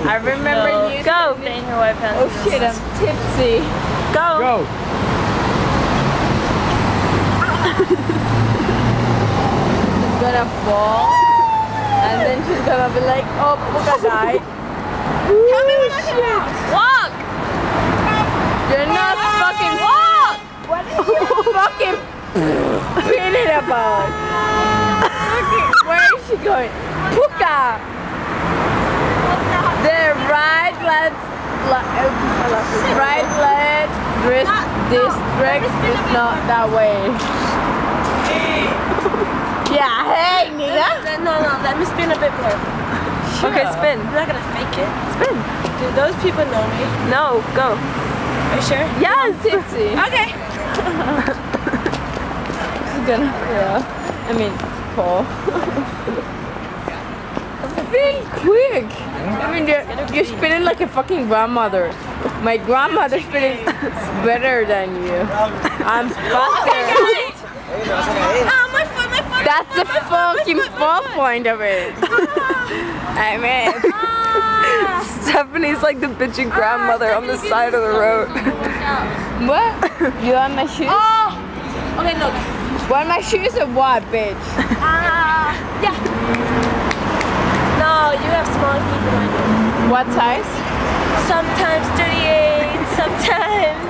I remember you. Go. Stay in your white pants. Oh shit, I'm tipsy. Go. Go. She's gonna fall. And then she's gonna be like, oh, Puka died. Tell me when I can walk. You're not fucking walk. What are you fucking feeling about? Where is she going? Puka. The right leg district is not that way. Yeah, hey, nigga. No, let me spin a bit more. Sure. Okay, spin. I'm not gonna fake it. Spin. Do those people know me? No, go. Are you sure? Yes. Tipsy. Okay. She's gonna throw. I mean, fall. Spin quick. I mean, you're spinning like a fucking grandmother. My grandmother spinning better than you. I'm faster. Oh, my foot. That's the fucking fun point of it. I mean, Stephanie's like the bitchy grandmother on the side of the road. what? You want my shoes? Oh! Okay, look. Want my shoes or what, bitch? Yeah. No, you have small feet than I do. What size? Sometimes 38, sometimes